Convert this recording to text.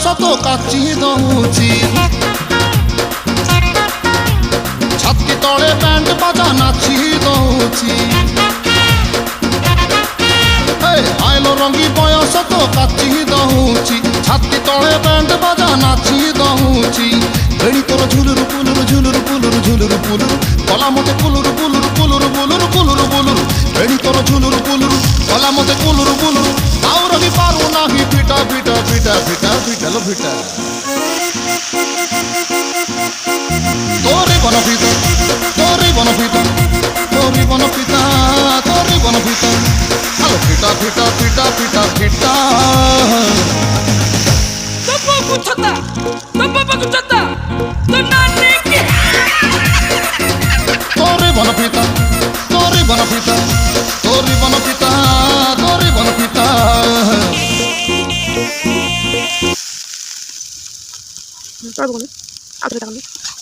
ତ କାଚି ଦଉଛି ଛାତି ତଳେ ବ୍ୟାଣ୍ଡ ବାଜା ନାଚି ଦଉଛି ଆଇଲ ରଙ୍ଗୀ ବୟସ ତ କାଚି ଦଉଛି ଛାତି ତଳେ ବ୍ୟାଣ୍ଡ ବାଜା ନାଚି ଦଉଛି ବେଣୀ ତୋର ଝୁଲୁରୁ ପୁଲୁରୁ ଝୁଲୁରୁ ପୁଲୁରୁ ଝୁଲୁରୁ ପୁଲୁରୁ କଲା ମତେ କୁଲୁରୁ କୁଲୁରୁ କୁଲୁରୁ ବୁଲୁରୁ କୁଲୁରୁ ବୁଲୁରୁ ବେଣୀ ତୋର ଝୁଲୁରୁ ପୁଲୁରୁ କଲା ମତେ କୁଲୁରୁ ବୁଲୁରୁ ଆଉ ରହି ପାରୁ ନାହିଁ ଫିଟା ଫିଟା ଫିଟା ଫିଟା ଫିଟାଲ ଫିଟା তোরে বনপিতা তোরে বনপিতা তোরে বনপিতা তোরে বনপিতা আলো ফিটা ফিটা ফিটা ফিটা ফিটা तो बाबू छता तो बाबा को छता तो नानी के তোরে বনপিতা তোরে বনপিতা তোরে বনপিতা তোরে বনপিতা Perdón, otra vez.